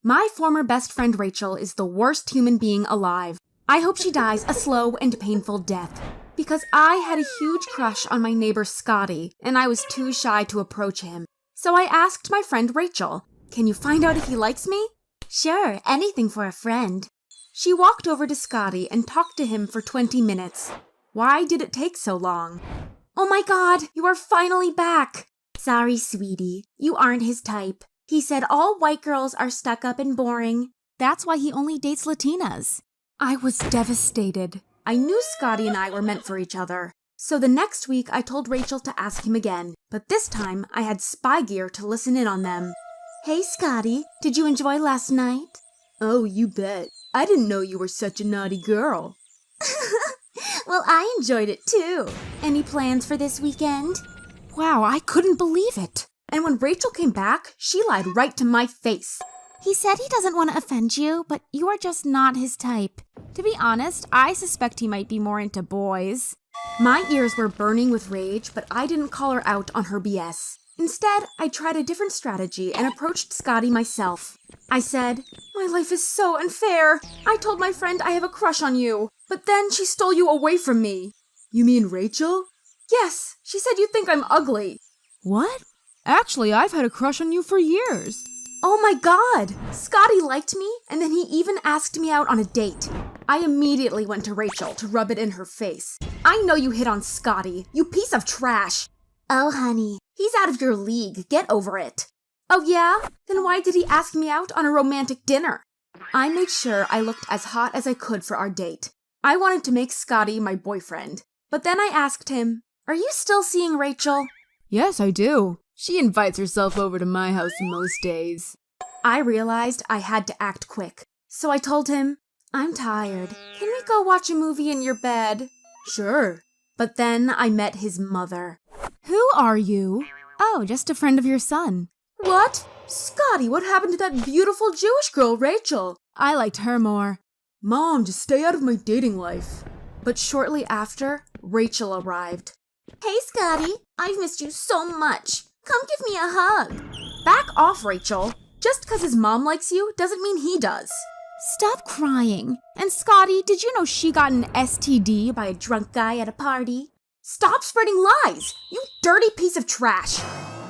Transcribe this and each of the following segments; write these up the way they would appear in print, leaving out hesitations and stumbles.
My former best friend Rachel is the worst human being alive. I hope she dies a slow and painful death. Because I had a huge crush on my neighbor Scotty, and I was too shy to approach him. So I asked my friend Rachel, "Can you find out if he likes me?" "Sure, anything for a friend." She walked over to Scotty and talked to him for 20 minutes. Why did it take so long? "Oh my God, you are finally back!" "Sorry, sweetie, you aren't his type. He said all white girls are stuck up and boring. That's why he only dates Latinas." I was devastated. I knew Scotty and I were meant for each other. So the next week I told Rachel to ask him again, but this time I had spy gear to listen in on them. "Hey Scotty, did you enjoy last night?" "Oh, you bet. I didn't know you were such a naughty girl." "Well, I enjoyed it too. Any plans for this weekend?" Wow, I couldn't believe it. And when Rachel came back, she lied right to my face. "He said he doesn't want to offend you, but you are just not his type. To be honest, I suspect he might be more into boys." My ears were burning with rage, but I didn't call her out on her BS. Instead, I tried a different strategy and approached Scotty myself. I said, "My life is so unfair. I told my friend I have a crush on you, but then she stole you away from me." "You mean Rachel?" "Yes, she said you think I'm ugly." "What? Actually, I've had a crush on you for years." Oh my God! Scotty liked me, and then he even asked me out on a date. I immediately went to Rachel to rub it in her face. "I know you hit on Scotty, you piece of trash." "Oh honey, he's out of your league, get over it." "Oh yeah? Then why did he ask me out on a romantic dinner?" I made sure I looked as hot as I could for our date. I wanted to make Scotty my boyfriend. But then I asked him, "Are you still seeing Rachel?" "Yes, I do. She invites herself over to my house most days." I realized I had to act quick, so I told him, "I'm tired. Can we go watch a movie in your bed?" "Sure." But then I met his mother. "Who are you?" "Oh, just a friend of your son." "What? Scotty, what happened to that beautiful Jewish girl, Rachel?" I liked her more. "Mom, just stay out of my dating life." But shortly after, Rachel arrived. "Hey, Scotty, I've missed you so much. Come give me a hug." Back off, Rachel. Just because his mom likes you doesn't mean he does. Stop crying. And Scotty, did you know she got an STD by a drunk guy at a party? Stop spreading lies, you dirty piece of trash.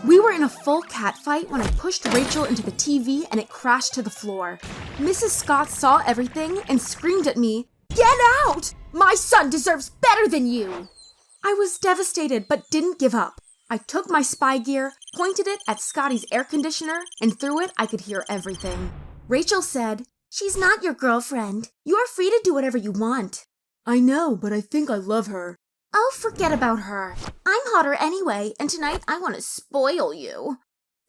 We were in a full catfight when I pushed Rachel into the TV and it crashed to the floor. Mrs. Scott saw everything and screamed at me, "Get out! My son deserves better than you!" I was devastated but didn't give up. I took my spy gear, pointed it at Scotty's air conditioner, and through it I could hear everything. Rachel said, "She's not your girlfriend. You are free to do whatever you want." "I know, but I think I love her." "Oh, forget about her. I'm hotter anyway, and tonight I want to spoil you."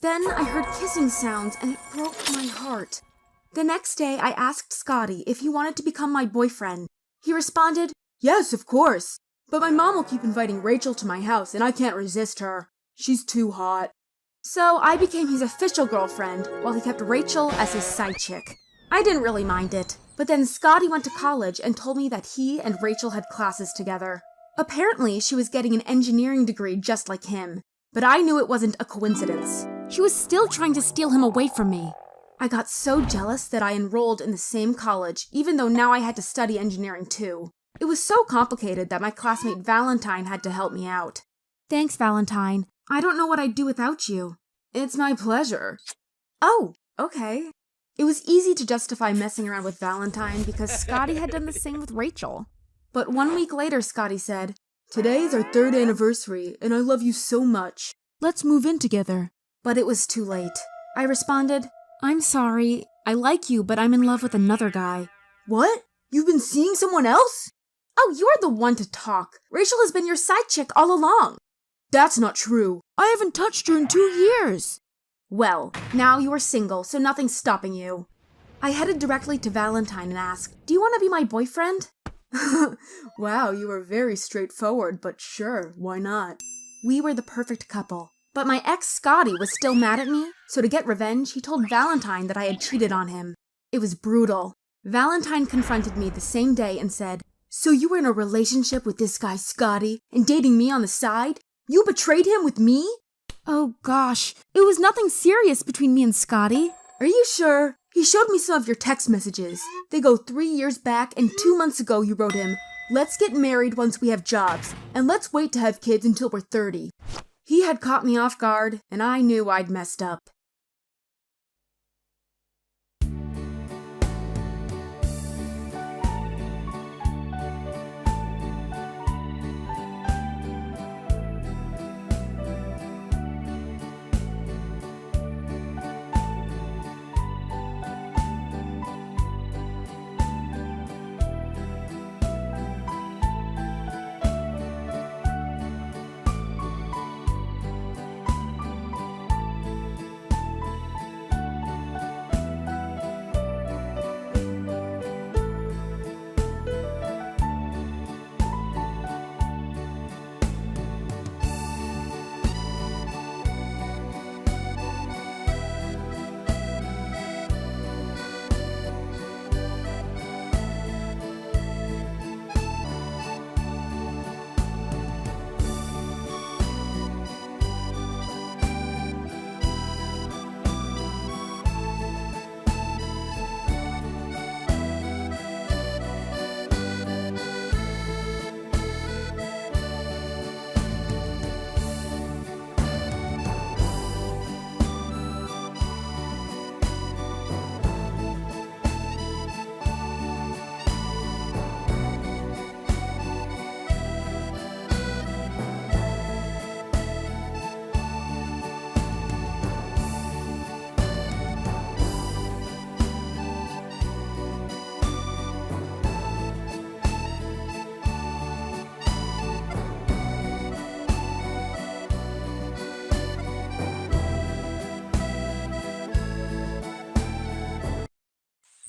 Then I heard kissing sounds and it broke my heart. The next day I asked Scotty if he wanted to become my boyfriend. He responded, "Yes, of course. But my mom will keep inviting Rachel to my house and I can't resist her. She's too hot." So I became his official girlfriend while he kept Rachel as his side chick. I didn't really mind it, but then Scotty went to college and told me that he and Rachel had classes together. Apparently, she was getting an engineering degree just like him, but I knew it wasn't a coincidence. She was still trying to steal him away from me. I got so jealous that I enrolled in the same college, even though now I had to study engineering too. It was so complicated that my classmate Valentine had to help me out. Thanks, Valentine. I don't know what I'd do without you. "It's my pleasure." Oh, okay. It was easy to justify messing around with Valentine because Scotty had done the same with Rachel. But 1 week later, Scotty said, "Today is our 3rd anniversary, and I love you so much. Let's move in together." But it was too late. I responded, "I'm sorry. I like you, but I'm in love with another guy." "What? You've been seeing someone else?" "Oh, you're the one to talk. Rachel has been your side chick all along." "That's not true. I haven't touched her in 2 years." "Well, now you are single, so nothing's stopping you." I headed directly to Valentine and asked, "Do you want to be my boyfriend?" Wow, you are very straightforward, but sure, why not? We were the perfect couple. But my ex Scotty was still mad at me, so to get revenge, he told Valentine that I had cheated on him. It was brutal. Valentine confronted me the same day and said, "So you were in a relationship with this guy Scotty and dating me on the side? You betrayed him with me?" Oh gosh, it was nothing serious between me and Scotty. "Are you sure? He showed me some of your text messages. They go 3 years back, and 2 months ago you wrote him, "Let's get married once we have jobs, and let's wait to have kids until we're 30. He had caught me off guard, and I knew I'd messed up.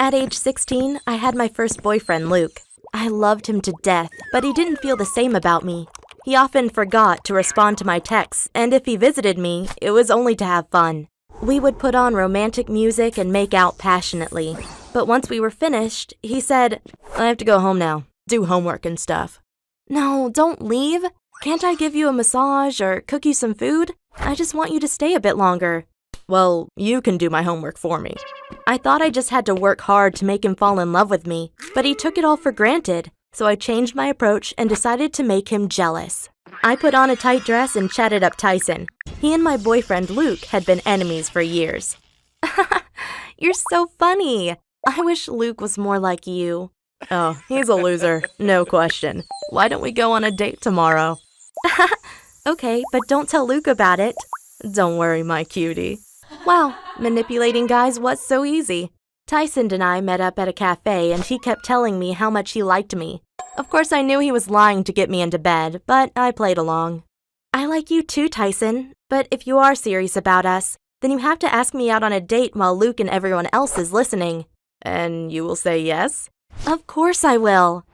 At age 16, I had my first boyfriend, Luke. I loved him to death, but he didn't feel the same about me. He often forgot to respond to my texts, and if he visited me, it was only to have fun. We would put on romantic music and make out passionately. But once we were finished, he said, "I have to go home now, do homework and stuff." "No, don't leave. Can't I give you a massage or cook you some food? I just want you to stay a bit longer." "Well, you can do my homework for me." I thought I just had to work hard to make him fall in love with me, but he took it all for granted. So I changed my approach and decided to make him jealous. I put on a tight dress and chatted up Tyson. He and my boyfriend Luke had been enemies for years. "You're so funny. I wish Luke was more like you." "Oh, he's a loser, no question. Why don't we go on a date tomorrow?" "Okay, but don't tell Luke about it." "Don't worry, my cutie." Wow, manipulating guys was so easy. Tyson and I met up at a cafe and he kept telling me how much he liked me. Of course, I knew he was lying to get me into bed, but I played along. "I like you too, Tyson, but if you are serious about us, then you have to ask me out on a date while Luke and everyone else is listening." "And you will say yes?" "Of course I will."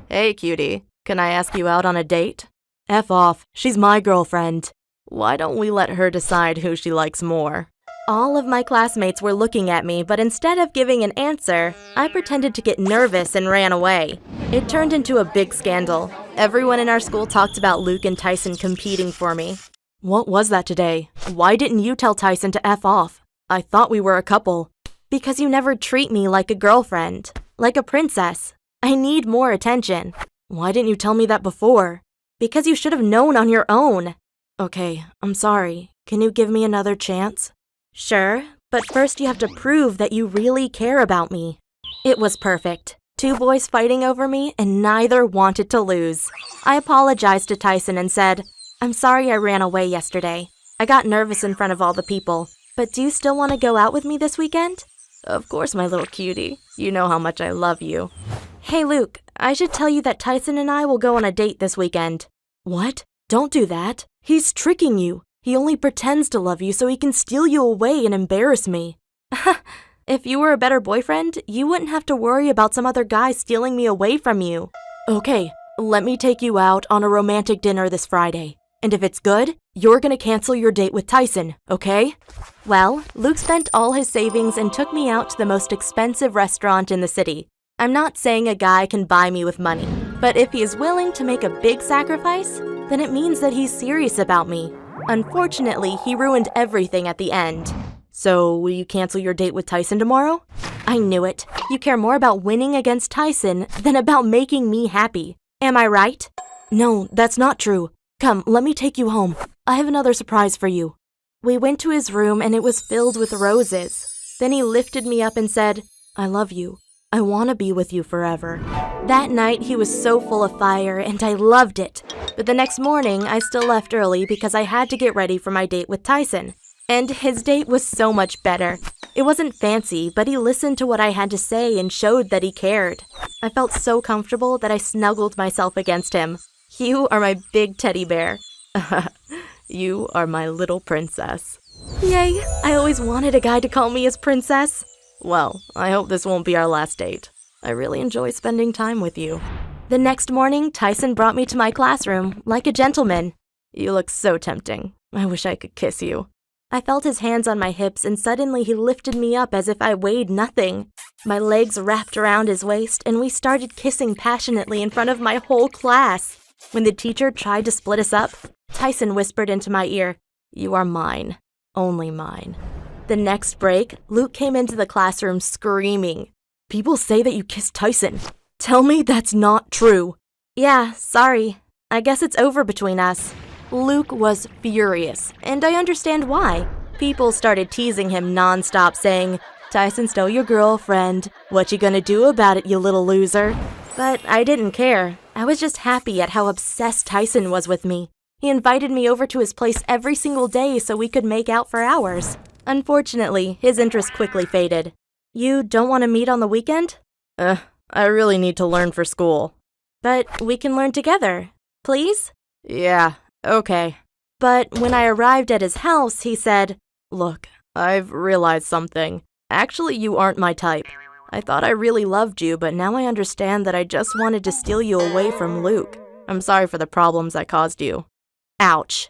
"Hey, cutie, can I ask you out on a date?" "F off, she's my girlfriend." "Why don't we let her decide who she likes more?" All of my classmates were looking at me, but instead of giving an answer, I pretended to get nervous and ran away. It turned into a big scandal. Everyone in our school talked about Luke and Tyson competing for me. "What was that today? Why didn't you tell Tyson to F off? I thought we were a couple." "Because you never treat me like a girlfriend, like a princess. I need more attention." "Why didn't you tell me that before?" "Because you should have known on your own." "Okay, I'm sorry. Can you give me another chance?" "Sure, but first you have to prove that you really care about me." It was perfect. 2 boys fighting over me, and neither wanted to lose. I apologized to Tyson and said, "I'm sorry I ran away yesterday. I got nervous in front of all the people. But do you still want to go out with me this weekend?" "Of course, my little cutie. You know how much I love you." "Hey, Luke, I should tell you that Tyson and I will go on a date this weekend." "What? Don't do that. He's tricking you. He only pretends to love you so he can steal you away and embarrass me." "If you were a better boyfriend, you wouldn't have to worry about some other guy stealing me away from you." "Okay, let me take you out on a romantic dinner this Friday. And if it's good, you're gonna cancel your date with Tyson, okay?" Well, Luke spent all his savings and took me out to the most expensive restaurant in the city. I'm not saying a guy can buy me with money, but if he is willing to make a big sacrifice, then it means that he's serious about me. Unfortunately, he ruined everything at the end. So, will you cancel your date with Tyson tomorrow? I knew it. You care more about winning against Tyson than about making me happy. Am I right? No, that's not true. Come, let me take you home. I have another surprise for you. We went to his room and it was filled with roses. Then he lifted me up and said, I love you. I want to be with you forever. That night, he was so full of fire and I loved it. But the next morning, I still left early because I had to get ready for my date with Tyson. And his date was so much better. It wasn't fancy, but he listened to what I had to say and showed that he cared. I felt so comfortable that I snuggled myself against him. You are my big teddy bear. You are my little princess. Yay, I always wanted a guy to call me his princess. Well, I hope this won't be our last date. I really enjoy spending time with you. The next morning, Tyson brought me to my classroom, like a gentleman. You look so tempting. I wish I could kiss you. I felt his hands on my hips and suddenly he lifted me up as if I weighed nothing. My legs wrapped around his waist and we started kissing passionately in front of my whole class. When the teacher tried to split us up, Tyson whispered into my ear, You are mine, only mine. The next break, Luke came into the classroom screaming, People say that you kissed Tyson. Tell me that's not true. Yeah, sorry. I guess it's over between us. Luke was furious, and I understand why. People started teasing him nonstop, saying, Tyson stole your girlfriend. What you gonna do about it, you little loser? But I didn't care. I was just happy at how obsessed Tyson was with me. He invited me over to his place every single day so we could make out for hours. Unfortunately, his interest quickly faded. You don't want to meet on the weekend? I really need to learn for school. But we can learn together. Please? Yeah. Okay. But when I arrived at his house, he said, Look, I've realized something. Actually, you aren't my type. I thought I really loved you, but now I understand that I just wanted to steal you away from Luke. I'm sorry for the problems I caused you. Ouch.